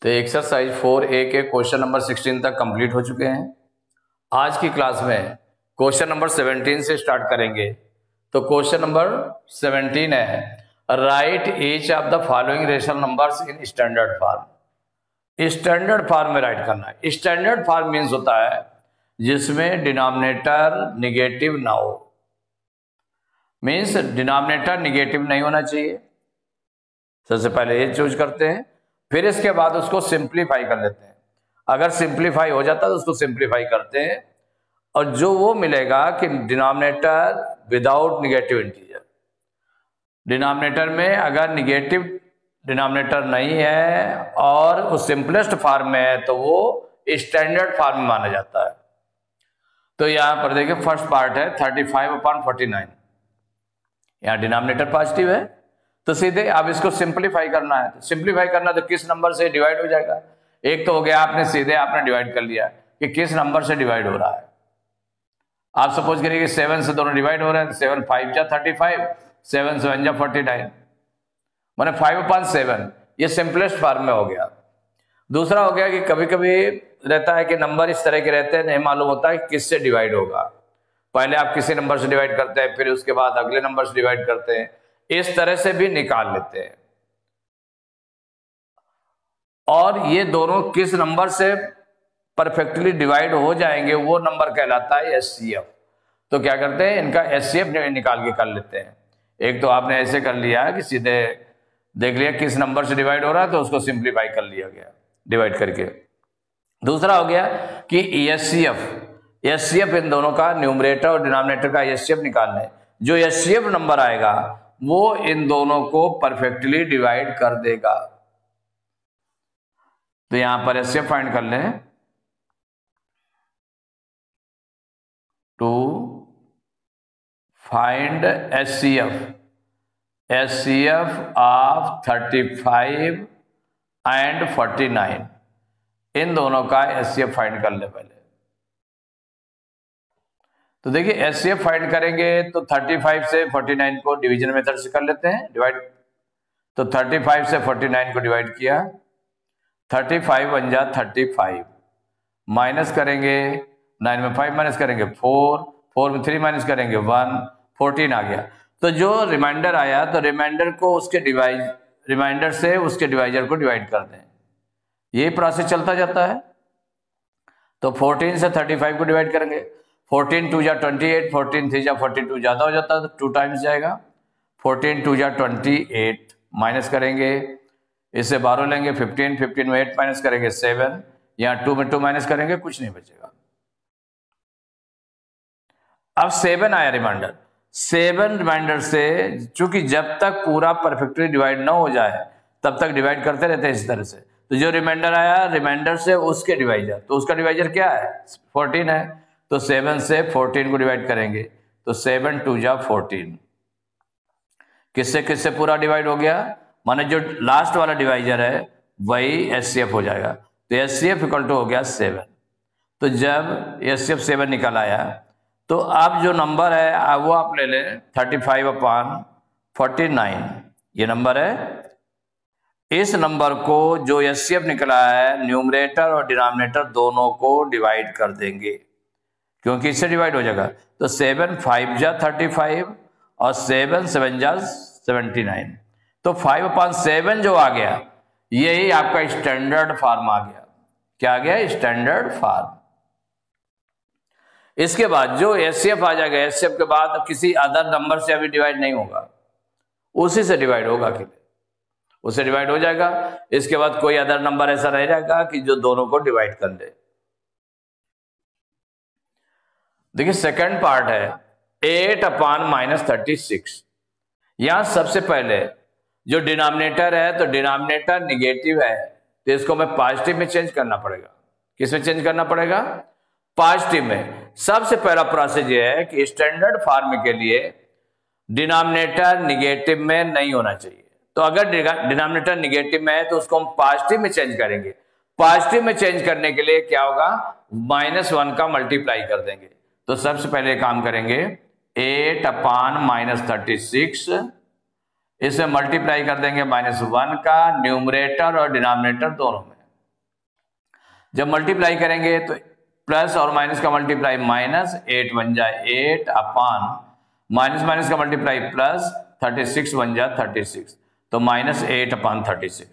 तो exercise 4A के question number 16 तक कंप्लीट हो चुके हैं। आज की क्लास में क्वेश्चन नंबर 17 से स्टार्ट करेंगे। तो क्वेश्चन नंबर 17 है, right each of the following rational numbers in standard form. Standard form में राइट करना है। स्टैंडर्ड फॉर्म मीन्स होता है जिसमें डिनोमिनेटर निगेटिव ना हो, मीन्स डिनोमिनेटर निगेटिव नहीं होना चाहिए। सबसे पहले ये चूज करते हैं, फिर इसके बाद उसको सिंप्लीफाई कर लेते हैं। अगर सिंप्लीफाई हो जाता है तो उसको सिंप्लीफाई करते हैं और जो वो मिलेगा कि denominator without negative integer, denominator में अगर निगेटिव डिनोमिनेटर नहीं है और वो सिंपलेस्ट फॉर्म में है तो वो स्टैंडर्ड फॉर्म में माना जाता है। तो यहां पर देखिए फर्स्ट पार्ट है 35/49, यहां डिनोमिनेटर पॉजिटिव है तो सीधे अब इसको सिंपलीफाई करना है। तो सिंपलीफाई करना तो किस नंबर से डिवाइड हो जाएगा। एक तो हो गया आपने सीधे आपने डिवाइड कर लिया कि किस नंबर से डिवाइड हो रहा है। आप सपोज करिए कि 7 से दोनों डिवाइड हो रहे हैं, 7 5 जा 35, 7 7 जा 49, माने 5/7। ये सिंपलेस्ट फॉर्म में हो गया। दूसरा हो गया कि कभी कभी रहता है कि नंबर इस तरह के रहते हैं, नहीं मालूम होता है कि किससे डिवाइड होगा। पहले आप किसी नंबर से डिवाइड करते हैं, फिर उसके बाद अगले नंबर से डिवाइड करते हैं, इस तरह से भी निकाल लेते हैं। और ये दोनों किस नंबर से परफेक्टली डिवाइड हो जाएंगे वो नंबर कहलाता है एचसीएफ। तो क्या करते हैं, इनका एचसीएफ निकाल के कर लेते हैं। एक तो आपने ऐसे कर लिया कि सीधे देख लिया किस नंबर से डिवाइड हो रहा है तो उसको सिंप्लीफाई कर लिया गया डिवाइड करके। दूसरा हो गया कि एचसीएफ इन दोनों का न्यूमरेटर और डिनोमिनेटर का एचसीएफ निकालना है। जो एचसीएफ नंबर आएगा वो इन दोनों को परफेक्टली डिवाइड कर देगा। तो यहां पर एचसीएफ फाइंड कर लें। To find HCF of 35 and 49, इन दोनों का एचसीएफ फाइंड कर ले पहले। तो देखिए एचसीएफ फाइंड करेंगे तो 35 से 49 को डिवीजन मेथड से कर लेते हैं डिवाइड। तो 35 से 49 को डिवाइड किया, 35 1 जा 35, माइनस करेंगे 9 में 5 माइनस करेंगे 4 में 3 माइनस करेंगे 1, 14 आ गया। तो जो रिमाइंडर आया तो रिमाइंडर को उसके रिमाइंडर से उसके डिवाइजर को डिवाइड कर दें। ये प्रोसेस चलता जाता है। तो 14 से 35 को डिवाइड करेंगे, 14 2 जा 28, 14 3 जा 42, ज्यादा हो जाता है तो 2 टाइम्स जाएगा। 14 2 जा 28, माइनस करेंगे, इससे 12 लेंगे 15 में 8 माइनस करेंगे 7, यहाँ 2 में 2 माइनस करेंगे, कुछ नहीं बचेगा। अब 7 आया रिमाइंडर। 7 रिमाइंडर से चूंकि जब तक पूरा परफेक्टली डिवाइड ना हो जाए तब तक डिवाइड करते रहते हैं इस तरह से। तो जो रिमाइंडर आया रिमाइंडर से उसके डिवाइजर, तो उसका डिवाइजर क्या है 14 है। तो 7 से 14 को डिवाइड करेंगे तो 7 2 जा 14, किससे किससे पूरा डिवाइड हो गया, माने जो लास्ट वाला डिवाइजर है वही एचसीएफ हो जाएगा। तो एचसीएफ इक्वल टू हो गया 7। तो जब एचसीएफ 7 निकल आया तो अब जो नंबर है वो आप ले लें 35/49, ये नंबर है। इस नंबर को जो एचसीएफ निकला है न्यूमरेटर और डिनोमिनेटर दोनों को डिवाइड कर देंगे, क्योंकि इससे डिवाइड हो जाएगा। तो 7 5 जा 35 और 7 7 जा 79। तो 5/7 जो आ गया यही आपका स्टैंडर्ड फॉर्म आ गया। क्या आ गया, स्टैंडर्ड फॉर्म। इसके बाद जो एचसीएफ आ जाएगा, एचसीएफ के बाद किसी अदर नंबर से अभी डिवाइड नहीं होगा, उसी से डिवाइड होगा, उससे डिवाइड हो जाएगा। इसके बाद कोई अदर नंबर ऐसा नहीं रहेगा कि जो दोनों को डिवाइड कर दे। देखिए सेकंड पार्ट है 8/-36। यहां सबसे पहले जो डिनोमिनेटर है तो डिनोमिनेटर निगेटिव है तो इसको हमें पॉजिटिव में चेंज करना पड़ेगा। किस में चेंज करना पड़ेगा, पॉजिटिव में। सबसे पहला प्रोसेस ये है कि स्टैंडर्ड फॉर्म के लिए डिनोमिनेटर निगेटिव में नहीं होना चाहिए। तो अगर डिनोमिनेटर निगेटिव में है तो उसको हम पॉजिटिव में चेंज करेंगे। पॉजिटिव में चेंज करने के लिए क्या होगा, -1 का मल्टीप्लाई कर देंगे। तो सबसे पहले काम करेंगे 8/-36, इसे मल्टीप्लाई कर देंगे -1 का न्यूमरेटर और डिनोमिनेटर दोनों में। जब मल्टीप्लाई करेंगे तो प्लस और माइनस का मल्टीप्लाई माइनस 8 बन जाए 8 अपान माइनस माइनस का मल्टीप्लाई प्लस 36 बन जाए 36, तो माइनस 8 अपान 36।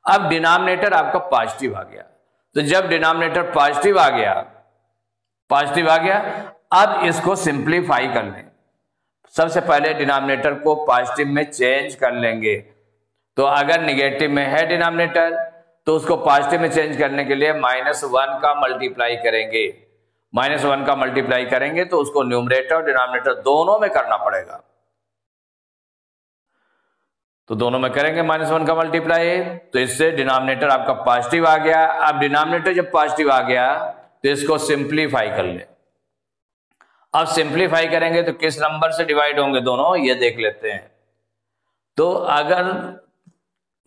अब डिनोमिनेटर आपका पॉजिटिव आ गया, तो जब डिनोमिनेटर पॉजिटिव आ गया अब इसको सिंप्लीफाई कर लें। सबसे पहले डिनोमिनेटर को पॉजिटिव में चेंज कर लेंगे। तो अगर निगेटिव में है डिनोमिनेटर तो उसको पॉजिटिव में चेंज करने के लिए -1 का मल्टीप्लाई करेंगे। -1 का मल्टीप्लाई करेंगे तो उसको न्यूमरेटर और डिनोमिनेटर दोनों में करना पड़ेगा। तो दोनों में करेंगे -1 का मल्टीप्लाई, तो इससे डिनोमिनेटर आपका पॉजिटिव आ गया। अब डिनोमिनेटर जब पॉजिटिव आ गया तो इसको सिंप्लीफाई कर ले। अब सिंप्लीफाई करेंगे तो किस नंबर से डिवाइड होंगे दोनों, ये देख लेते हैं। तो अगर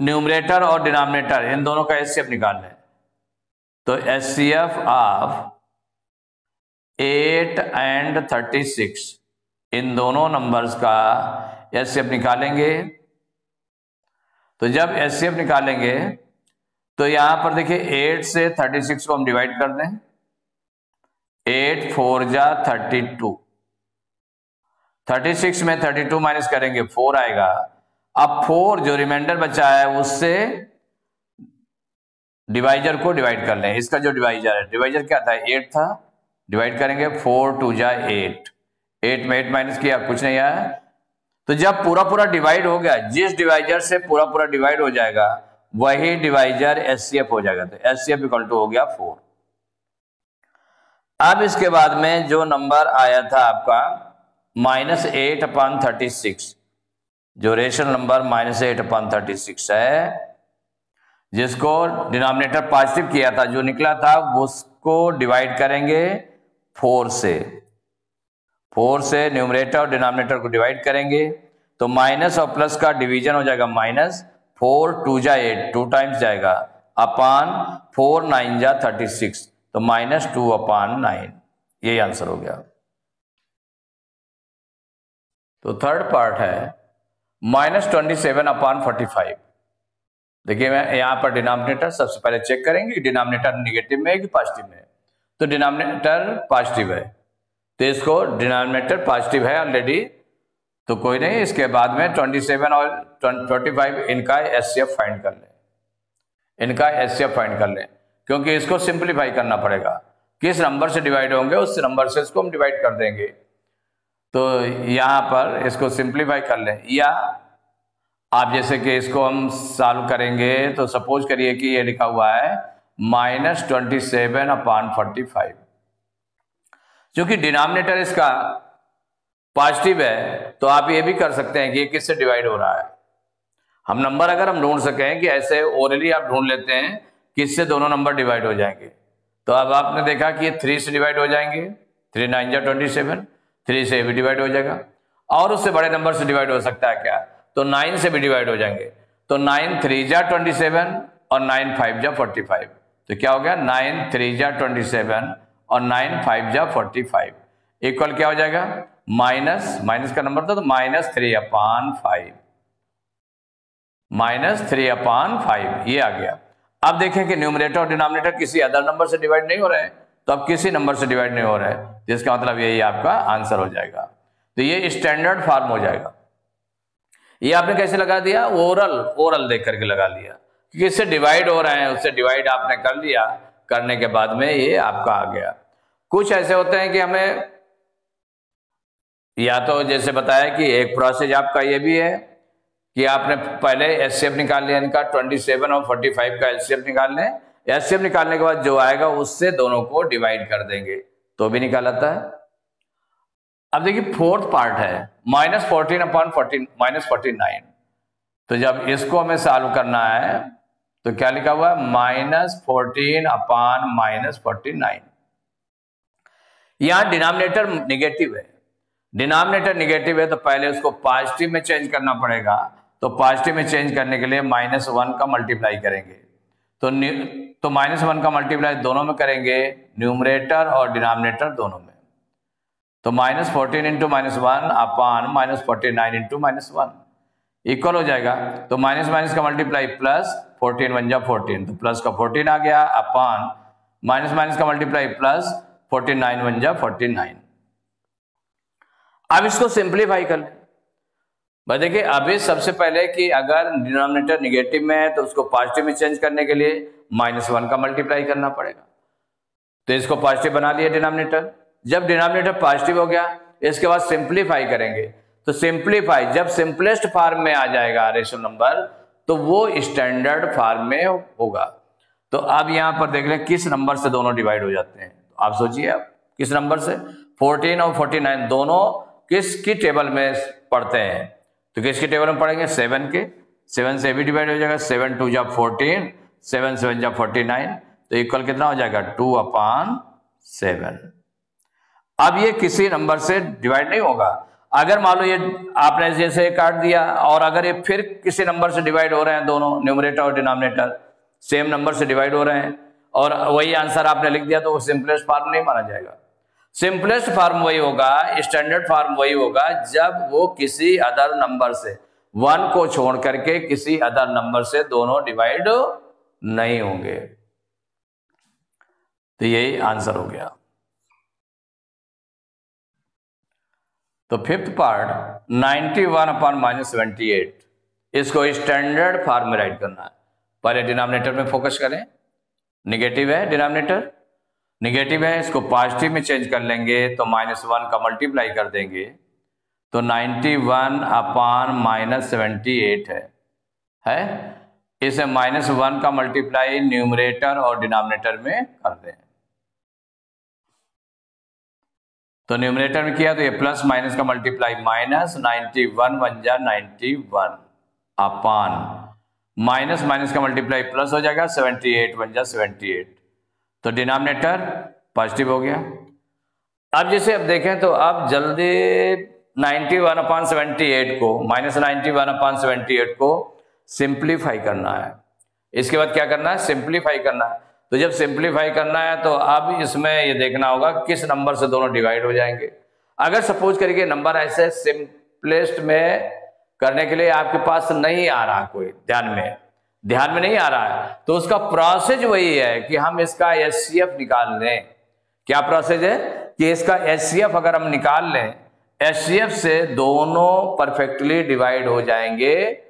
न्यूमरेटर और डिनोमिनेटर इन दोनों का एचसीएफ निकालना है तो एचसीएफ ऑफ 8 एंड 36 इन दोनों नंबर्स का एचसीएफ निकालेंगे। तो जब एचसीएफ निकालेंगे तो यहां पर देखिए 8 से 36 को हम डिवाइड कर दें, 8 4 जा 32, 36 में 32 माइनस करेंगे 4 आएगा। अब 4 जो रिमाइंडर बचा है उससे डिवाइजर को डिवाइड कर लें। इसका जो डिवाइजर है, डिवाइजर क्या था 8 था, डिवाइड करेंगे 4 2 जा 8, 8 में 8 माइनस किया कुछ नहीं आया। तो जब पूरा डिवाइड हो गया, जिस डिवाइजर से पूरा डिवाइड हो जाएगा वही डिवाइजर एचसीएफ हो जाएगा। तो एचसीएफ इक्वल टू हो गया 4। अब इसके बाद में जो नंबर आया था आपका -8 अपान 36, जो रेशनल नंबर -8 अपान 36 है, जिसको डिनोमिनेटर पॉजिटिव किया था, जो निकला था उसको डिवाइड करेंगे 4 से। 4 से न्यूमरेटर और डिनोमिनेटर को डिवाइड करेंगे तो माइनस और प्लस का डिवीजन हो जाएगा -4 2 जा 8, 2 टाइम्स जाएगा, अपान 4 9 जा 36, तो -2 अपान 9, यही आंसर हो गया। तो थर्ड पार्ट है -27 अपान 45। देखिए मैं यहां पर डिनोमिनेटर सबसे पहले चेक करेंगे, डिनोमिनेटर निगेटिव में है कि पॉजिटिव में है। तो डिनोमिनेटर पॉजिटिव है तो इसको डिनोमिनेटर पॉजिटिव है ऑलरेडी, तो कोई नहीं, इसके बाद में 27 और 25 इनका एचसीएफ फाइंड कर लें, क्योंकि इसको सिंप्लीफाई करना पड़ेगा। किस नंबर से डिवाइड होंगे उस नंबर से इसको हम डिवाइड कर देंगे। तो यहां पर इसको सिंप्लीफाई कर लें, या आप जैसे कि इसको हम सॉल्व करेंगे तो सपोज करिए कि ये लिखा हुआ है -27 अपान 45। क्योंकि डिनोमिनेटर इसका पॉजिटिव है तो आप ये भी कर सकते हैं कि ये किससे डिवाइड हो रहा है। हम नंबर अगर हम ढूंढ सकें कि ऐसे ओरली आप ढूंढ लेते हैं किससे दोनों नंबर डिवाइड हो जाएंगे, तो अब आपने देखा कि ये 3 से डिवाइड हो जाएंगे, 3 9 जा 27, 3 से भी डिवाइड हो जाएगा। और उससे बड़े नंबर से डिवाइड हो सकता है क्या, तो 9 से भी डिवाइड हो जाएंगे। तो 9 3 जा 27 और 9 5 जा 45, तो क्या हो गया 9 3 जा 27 और 9 5 जा 45 इक्वल क्या हो जाएगा, माइनस का नंबर था तो -3 अपान 5, -3 अपान 5 ये आ गया। अब देखें कि न्यूमरेटर और डिनोमिनेटर किसी अदर नंबर से डिवाइड नहीं हो रहे हैं, तो अब किसी नंबर से डिवाइड नहीं हो रहा है, जिसका मतलब यही आपका आंसर हो जाएगा। तो ये स्टैंडर्ड फॉर्म हो जाएगा। ये आपने कैसे लगा दिया, ओरल देख करके लगा लिया, क्योंकि इससे डिवाइड हो रहे हैं, उससे डिवाइड आपने कर लिया, करने के बाद में ये आपका आ गया। कुछ ऐसे होते हैं कि हमें या तो जैसे बताया कि एक प्रोसेस आपका ये भी है कि आपने पहले एचसीएफ निकाल लिया इनका, 27 और 45 का एचसीएफ निकाल लें। एचसीएफ निकालने के बाद जो आएगा उससे दोनों को डिवाइड कर देंगे तो भी निकाल आता है। अब देखिए फोर्थ पार्ट है -14 अपान 49। तो जब इसको हमें सॉल्व करना है तो क्या लिखा हुआ है, -14 अपान -49। यहां डिनोमिनेटर निगेटिव है, तो पहले उसको पॉजिटिव में चेंज करना पड़ेगा। तो पॉजिटिव में चेंज करने के लिए -1 का मल्टीप्लाई करेंगे। तो -1 का मल्टीप्लाई दोनों में करेंगे, न्यूमरेटर और डिनोमिनेटर दोनों में। तो -14 इंटू -1 अपान -49 इंटू -1 इक्वल हो जाएगा। तो माइनस का मल्टीप्लाई प्लस, 14 1 जा 14, तो प्लस का 14 आ गया, अपान माइनस माइनस का मल्टीप्लाई प्लस, 49 1 जा 49। अब इसको सिंप्लीफाई कर लें। भाई देखिए अभी सबसे पहले कि अगर डिनोमिनेटर निगेटिव में है तो उसको पॉजिटिव में चेंज करने के लिए -1 का मल्टीप्लाई करना पड़ेगा। तो इसको पॉजिटिव बना लिया डिनोमिनेटर। जब डिनोमिनेटर पॉजिटिव हो गया इसके बाद सिंप्लीफाई करेंगे। तो सिंप्लीफाई जब सिंपलेस्ट फॉर्म में आ जाएगा रेशनल नंबर तो वो स्टैंडर्ड फॉर्म में होगा। तो अब यहां पर देख लें किस नंबर से दोनों डिवाइड हो जाते हैं। तो आप सोचिए आप किस नंबर से, 14 और 49 दोनों किसकी टेबल में पढ़ते हैं। तो किसकी टेबल में पढ़ेंगे, 7 के। 7 से भी डिवाइड हो जाएगा, 7 2 जा 14, 7 7 जा 49। तो इक्वल कितना हो जाएगा, 2/7। अब ये किसी नंबर से डिवाइड नहीं होगा। अगर मान लो ये आपने जैसे काट दिया और अगर ये फिर किसी नंबर से डिवाइड हो रहे हैं, दोनों न्यूमरेटर और डिनोमिनेटर सेम नंबर से डिवाइड हो रहे हैं और वही आंसर आपने लिख दिया तो वो सिंपलेस्ट फॉर्म नहीं माना जाएगा। सिंपलेस्ट फॉर्म वही होगा, स्टैंडर्ड फॉर्म वही होगा जब वो किसी अदर नंबर से 1 को छोड़ करके किसी अदर नंबर से दोनों डिवाइड नहीं होंगे। तो यही आंसर हो गया। तो फिफ्थ पार्ट 91/-78 इसको स्टैंडर्ड फॉर्म में राइट करना है। पहले डिनोमिनेटर में फोकस करें, निगेटिव है डिनोमिनेटर, निगेटिव है, इसको पॉजिटिव में चेंज कर लेंगे तो -1 का मल्टीप्लाई कर देंगे तो 91/-78 है। इसे -1 का मल्टीप्लाई न्यूमरेटर और डिनोमिनेटर में कर दें। तो न्यूमरेटर में किया तो ये प्लस माइनस का मल्टीप्लाई -91 1 जा 91 अपान माइनस माइनस का मल्टीप्लाई प्लस हो जाएगा 78 1 जा 78। तो डिनोमिनेटर पॉजिटिव हो गया। अब जैसे अब देखें तो अब जल्दी 91/78 को -91/78 को सिंप्लीफाई करना है। इसके बाद क्या करना है, सिंप्लीफाई करना है। तो जब सिंप्लीफाई करना है तो अब इसमें ये देखना होगा किस नंबर से दोनों डिवाइड हो जाएंगे। अगर सपोज करिए नंबर ऐसे सिंपलेस्ट में करने के लिए आपके पास नहीं आ रहा, कोई ध्यान में नहीं आ रहा है, तो उसका प्रोसेस वही है कि हम इसका एचसीएफ निकाल लें। क्या प्रोसेस है कि इसका एचसीएफ अगर हम निकाल लें, एचसीएफ से दोनों परफेक्टली डिवाइड हो जाएंगे।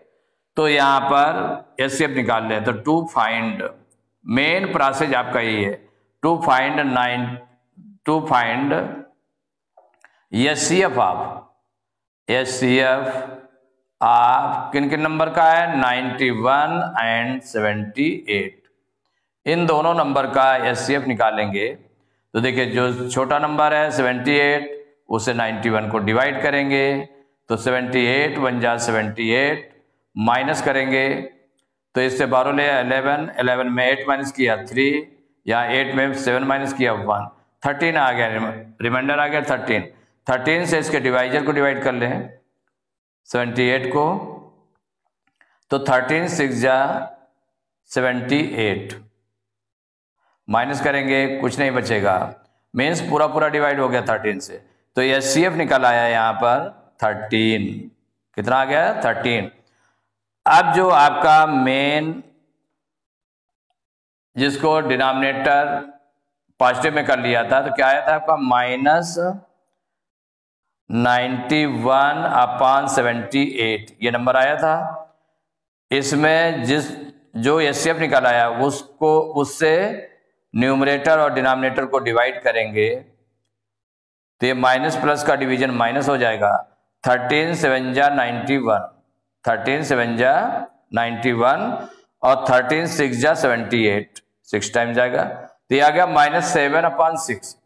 तो यहां पर एचसीएफ निकाल लें तो टू फाइंड, मेन प्रोसेस आपका यही है, to find HCF of kin किन नंबर का है, 91 एंड 78। इन दोनों नंबर का एचसीएफ निकालेंगे। तो देखिए जो छोटा नंबर है 78 उसे 91 को डिवाइड करेंगे तो 78 1 जा 78 माइनस करेंगे तो इससे 12 ले 11, 11 में 8 माइनस किया 3, या 8 में 7 माइनस किया 1, 13 आ गया, रिमाइंडर आ गया 13। 13 से इसके डिवाइजर को डिवाइड कर लें 78 को, तो 13 6 जा 78 माइनस करेंगे कुछ नहीं बचेगा, मीन्स पूरा पूरा डिवाइड हो गया 13 से। तो एचसीएफ निकल आया यहां पर 13। कितना आ गया, 13। अब जो आपका मेन जिसको डिनोमिनेटर पॉजिटिव में कर लिया था तो क्या आया था आपका -91/78 ये नंबर आया था। इसमें जो एचसीएफ निकल आया उससे न्यूमरेटर और डिनोमिनेटर को डिवाइड करेंगे तो ये माइनस प्लस का डिवीजन माइनस हो जाएगा। 13 7 जा 91, 13 7 जा 91 और 13 6 जा 78, 6 टाइम जाएगा तो ये आ गया -7/6।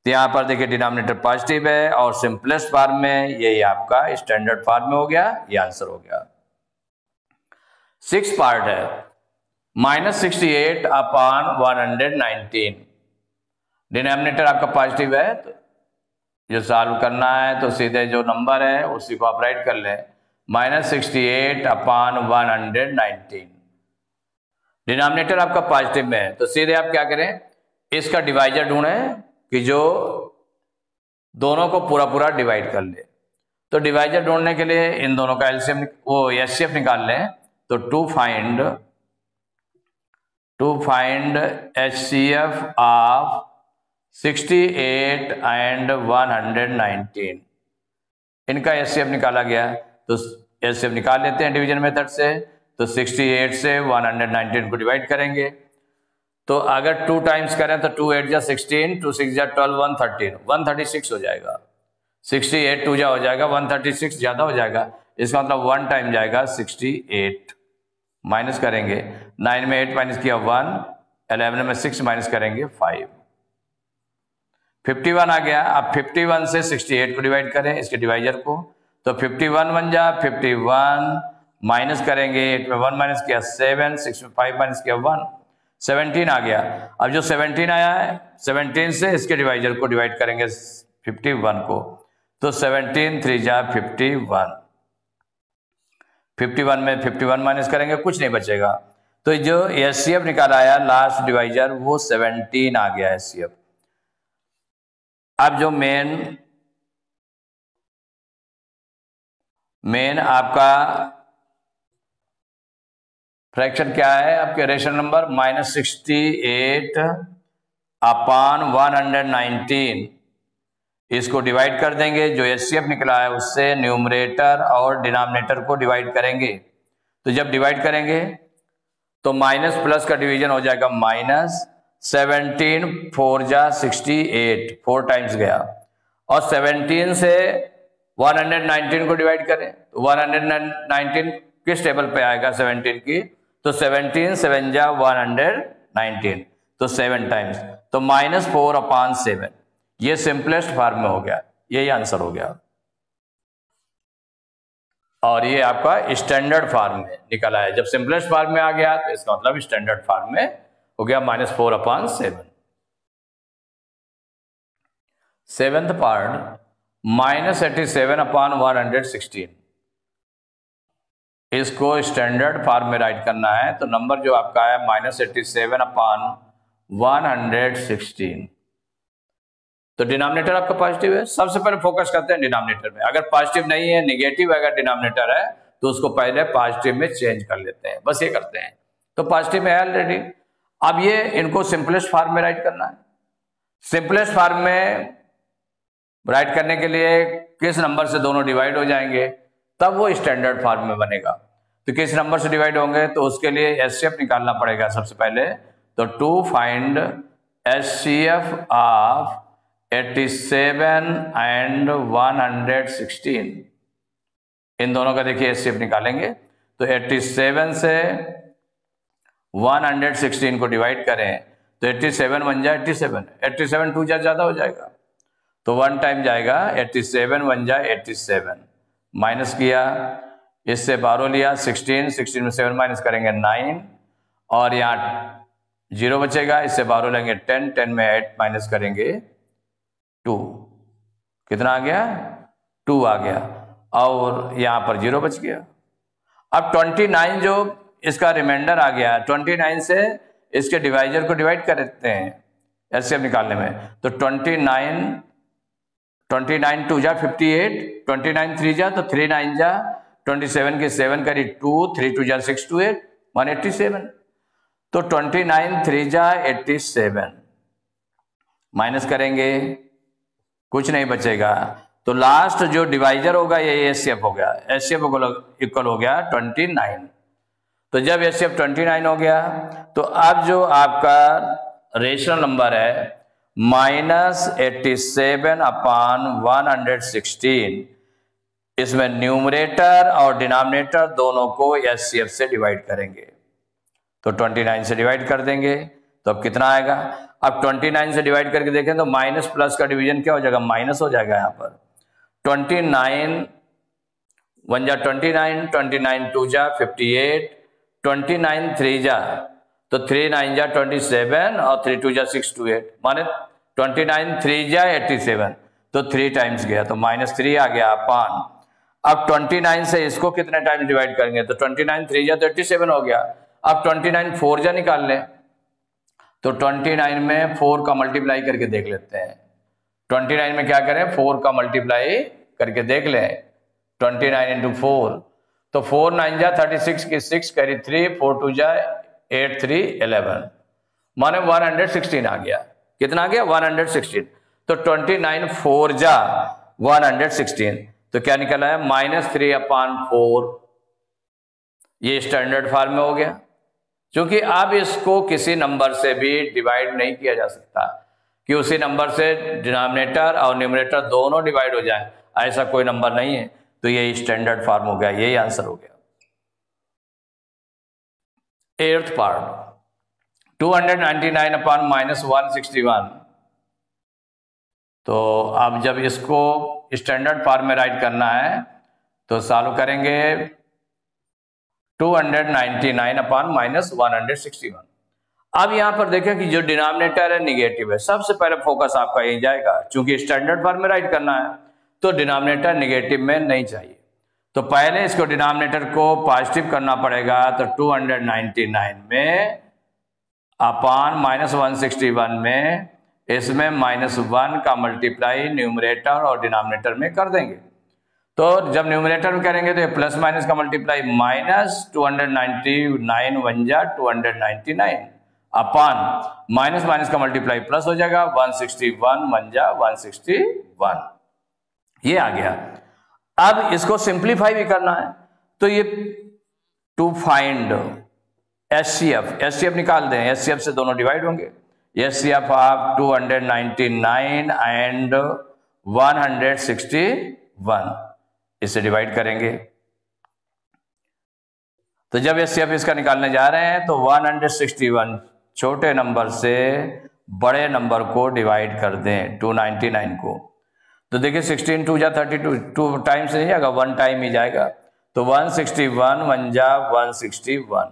तो यहां पर देखिए डिनोमिनेटर पॉजिटिव है और सिंपलेस्ट फॉर्म में, यही आपका स्टैंडर्ड फॉर्म में हो गया, ये आंसर हो गया। 6th पार्ट है -68/119। डिनोमिनेटर आपका पॉजिटिव है तो जो सॉल्व करना है तो सीधे जो नंबर है उसी को आप राइट कर लें, -68/119। डिनोमिनेटर आपका पॉजिटिव में है तो सीधे आप क्या करें, इसका डिवाइजर ढूंढें कि जो दोनों को पूरा पूरा डिवाइड कर ले। तो डिवाइजर ढूंढने के लिए इन दोनों का एलसीएम एचसीएफ निकाल लें। तो to find to find HCF of 68 and 119। इनका HCF निकाला गया, तो HCF निकाल लेते हैं डिवीजन मेथड से। तो 68 से 119 को डिवाइड करेंगे, तो अगर 2 टाइम्स करें तो 2 8 जा 16, 2 6 जा 12, 113, 136 हो जाएगा। 68 2 जा हो जाएगा 136, ज़्यादा हो जाएगा, इसका मतलब 1 टाइम जाएगा 68। माइनस करेंगे, 9 में 8 माइनस किया 1, 11 में 6 माइनस करेंगे 5, 51 आ गया। अब 51 से 68 को डिवाइड करें, इसके डिवाइजर को, तो 51 बन जा 51, माइनस करेंगे, 8 में 1 माइनस किया 7, 6 में 5 माइनस किया 1, 17 आ गया। अब जो 17 आया है, 17 से इसके डिवाइजर को डिवाइड करेंगे 51 को, तो 17 3 जा 51, 51 में 51 माइनस करेंगे, कुछ नहीं बचेगा। तो जो HCF निकाला आया लास्ट डिवाइजर वो 17 आ गया HCF। अब जो मेन आपका फ्रैक्शन क्या है, आपके रेशनल नंबर -68 अपान 119, इसको डिवाइड कर देंगे। जो HCF निकला है उससे न्यूमरेटर और डिनोमिनेटर को डिवाइड करेंगे। तो जब डिवाइड करेंगे तो माइनस प्लस का डिवीजन हो जाएगा -17 4 जा 68, 4 टाइम्स गया, और 17 से 119 को डिवाइड करें तो 119 किस टेबल पे आएगा 17 की, तो 17 7 जा 119, तो 7 टाइम्स, तो -4/7। ये सिंपलेस्ट फॉर्म में हो गया, यही आंसर हो गया। और ये आपका स्टैंडर्ड फॉर्म में निकला है। जब सिंपलेस्ट फॉर्म में आ गया तो इसका मतलब स्टैंडर्ड फॉर्म में हो गया -4/7। 7th पार्ट -87/116, इसको स्टैंडर्ड फॉर्म में राइट करना है। तो नंबर जो आपका है -87/116, तो डिनोमिनेटर आपका पॉजिटिव है। सबसे पहले फोकस करते हैं डिनोमिनेटर में। अगर पॉजिटिव नहीं है, निगेटिव अगर डिनोमिनेटर है तो उसको पहले पॉजिटिव में चेंज कर लेते हैं, बस ये करते हैं। तो पॉजिटिव में है ऑलरेडी। अब ये इनको सिंपलेस्ट फॉर्म में राइट करना है। सिंपलेस्ट फॉर्म में राइट करने के लिए किस नंबर से दोनों डिवाइड हो जाएंगे, तब वो स्टैंडर्ड फॉर्म में बनेगा। तो किस नंबर से डिवाइड होंगे, तो उसके लिए HCF निकालना पड़ेगा सबसे पहले। तो to find HCF of 87 and 116, इन दोनों का देखिए HCF निकालेंगे। तो 87 से 116 को डिवाइड करें तो 87 बन जाए 87, 87 2 जा ज़्यादा हो जाएगा, तो 1 टाइम जाएगा 87 बन जाए 87, माइनस किया, इससे 12 लिया 16, 16 में 7 माइनस करेंगे 9, और यहाँ 0 बचेगा, इससे 12 लेंगे 10, 10 में 8 माइनस करेंगे 2, कितना आ गया 2 आ गया, और यहाँ पर 0 बच गया। अब 29 जो इसका रिमाइंडर आ गया, 29 से इसके डिवाइजर को डिवाइड कर देते हैं HCF निकालने में। तो 29 2 जा 58, 29 3 जा तो 3 9 जा 27 के 7 करी 2, 3 2 जा 6 2 8 187, तो 29 3 जा 87, माइनस करेंगे कुछ नहीं बचेगा। तो लास्ट जो डिवाइजर होगा ये HCF हो गया, HCF इक्वल हो गया 29। तो जब HCF 29 हो गया तो अब जो आपका रेशनल नंबर है -87/116, इसमें न्यूमरेटर और डिनोमिनेटर दोनों को HCF से डिवाइड करेंगे। तो 29 से डिवाइड कर देंगे तो अब कितना आएगा। अब 29 से डिवाइड करके देखें तो माइनस प्लस का डिवीजन क्या हो जाएगा, माइनस हो जाएगा। यहाँ पर 29 1 जा 29, 29 2 जा 58, 29 3 जा तो 3 9 जा 27, और 3 2 जा 6 2 8, माने 29 3 जा 87, तो 3 टाइम्स गया, तो -3 आ गया अपान। अब 29 से इसको कितने टाइम्स डिवाइड करेंगे, तो 29 3 जा तो 87 हो गया। अब 29 4 जा निकाल लें, तो 29 में 4 का मल्टीप्लाई करके देख लेते हैं। 29 में क्या करें, 4 का मल्टीप्लाई करके देख लें। 29 × 4, तो 4 9 जा 36 की 6 करी 3, 4 2 जा 8 3 11 माने 116 आ गया। कितना आ गया? 116। तो 29 4 जा 116, तो क्या निकला है? -3/4। ये स्टैंडर्ड फॉर्म में हो गया। क्योंकि अब इसको किसी नंबर से भी डिवाइड नहीं किया जा सकता कि उसी नंबर से डिनोमिनेटर और न्यूमरेटर दोनों डिवाइड हो जाए, ऐसा कोई नंबर नहीं है। तो ये स्टैंडर्ड फॉर्म हो गया, यही आंसर हो गया। 8th part 299/-161। तो अब जब इसको स्टैंडर्ड फॉर्म में राइट करना है तो सॉल्व करेंगे 299/-161। अब यहां पर देखें कि जो डिनोमिनेटर है निगेटिव है, सबसे पहले फोकस आपका यही जाएगा। चूंकि स्टैंडर्ड फॉर्म में राइट करना है तो डिनोमिनेटर निगेटिव में नहीं चाहिए, तो पहले इसको डिनोमिनेटर को पॉजिटिव करना पड़ेगा। तो 299 में अपान -161 में इसमें -1 का मल्टीप्लाई न्यूमरेटर और डिनोमिनेटर में कर देंगे। तो जब न्यूमरेटर में करेंगे तो प्लस माइनस का मल्टीप्लाई -299 1 जा 299 अपान माइनस माइनस का मल्टीप्लाई प्लस हो जाएगा 161 1 जा 161। ये आ गया। अब इसको सिंप्लीफाई भी करना है तो ये टू फाइंड एचसीएफ निकाल दें। एचसीएफ से दोनों डिवाइड होंगे। एचसीएफ ऑफ 299 एंड 161 इसे डिवाइड करेंगे। तो जब एचसीएफ इसका निकालने जा रहे हैं तो 161 छोटे नंबर से बड़े नंबर को डिवाइड कर दें 299 को। तो देखिए 16 2 जा 32, 2 टाइम्स नहीं जाएगा, 1 टाइम ही जाएगा। तो 161 1 जा 161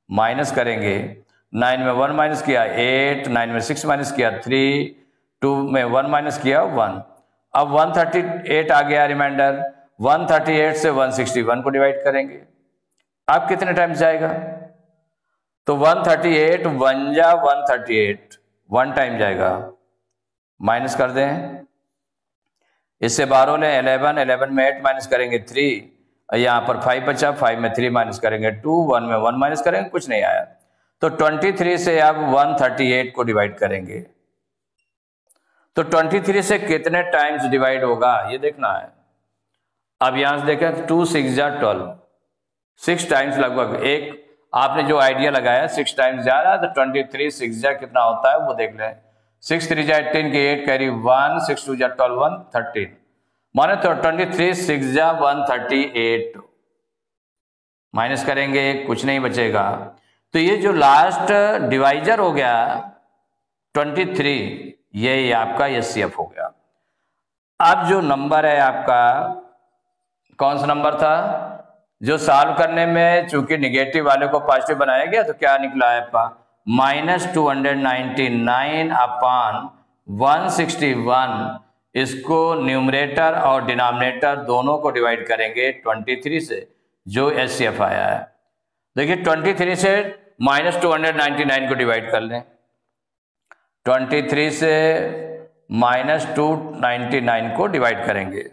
माइनस करेंगे। 9 में 1 माइनस किया 8, 9 में 6 माइनस किया 3, 2 में 1 माइनस किया 1। अब 138 आ गया रिमाइंडर। 138 से 161 को डिवाइड करेंगे। अब कितने टाइम्स जाएगा? तो 138 1 जा 138 1 टाइम जाएगा। माइनस कर दें, इससे 12 लें 11, 11 में 8 माइनस करेंगे 3, यहाँ पर 5 बचा, 5 में 3 माइनस करेंगे 2, 1 में 1 माइनस करेंगे, कुछ नहीं आया। तो 23 से अब 138 को डिवाइड करेंगे। तो 23 से कितने टाइम्स डिवाइड होगा ये देखना है। अब यहां से देखें 2 6 जा 12, 6 टाइम्स लगभग। एक आपने जो आइडिया लगाया 6 टाइम्स जा रहा है, तो 23 6 जा कितना होता है वो देख लें। 6 3 जा 18 की 8 कैरी 1, 6 2 जा 12 1 13 माने तो 23 6 जा 138 माइनस करेंगे, कुछ नहीं बचेगा। तो ये जो लास्ट डिवाइजर हो गया 23, ये आपका एचसीएफ हो गया। अब जो नंबर है आपका कौन सा नंबर था जो सॉल्व करने में चूंकि निगेटिव वाले को पॉजिटिव बनाया गया, तो क्या निकला है आपका -299 अपान 161। इसको न्यूमरेटर और डिनोमिनेटर दोनों को डिवाइड करेंगे 23 से, जो एचसीएफ आया है। देखिए 23 से -299 को डिवाइड कर लें। 23 से -299 को डिवाइड करेंगे,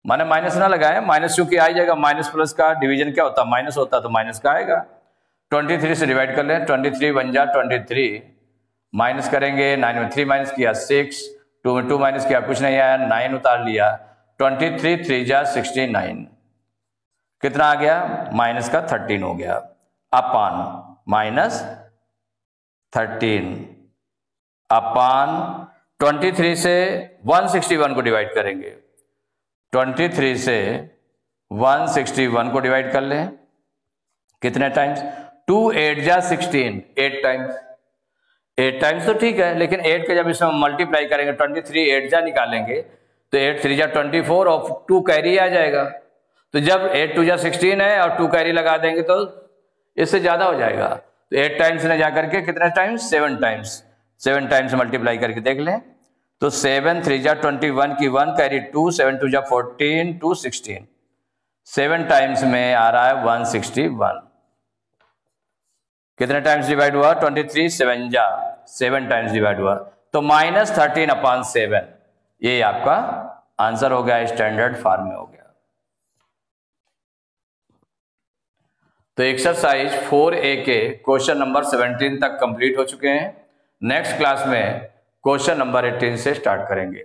माने माइनस ना लगाए, माइनस चूंकि आ जाएगा। माइनस प्लस का डिवीजन क्या होता है? माइनस होता है, तो माइनस का आएगा। 23 से डिवाइड कर लें। 23 1 जा 23 माइनस करेंगे। 9 में 3 माइनस किया 6, 2 में 2 माइनस किया, कुछ नहीं आया, 9 उतार लिया। 23 3 जा 69 कितना आ गया? माइनस का 13 हो गया अपान -13 अपान 23 से 161 को डिवाइड करेंगे। 23 से 161 को डिवाइड कर लें। कितने टाइम्स? 2 8 जा 16 8 टाइम्स। 8 टाइम्स तो ठीक है, लेकिन 8 का जब इसमें मल्टीप्लाई करेंगे 23 8 जा निकालेंगे तो 8 3 जा 24 और 2 कैरी आ जाएगा। तो जब 8 2 जा 16 है और 2 कैरी लगा देंगे तो इससे ज्यादा हो जाएगा। तो 8 टाइम्स ने जाकर के कितने टाइम्स? 7 टाइम्स। 7 टाइम्स मल्टीप्लाई करके देख लें तो 7 3 जा 21 की 1 कैरी 2, 7 2 जा 14 2 16 7 टाइम्स में आ रहा है 161। कितने टाइम्स डिवाइड हुआ? 23 7 जा 7 टाइम्स डिवाइड हुआ, तो -13 अपान 7 ये आपका आंसर हो गया, स्टैंडर्ड फॉर्म में हो गया। तो एक्सरसाइज 4A के क्वेश्चन नंबर 17 तक कंप्लीट हो चुके हैं। नेक्स्ट क्लास में क्वेश्चन नंबर 18 से स्टार्ट करेंगे।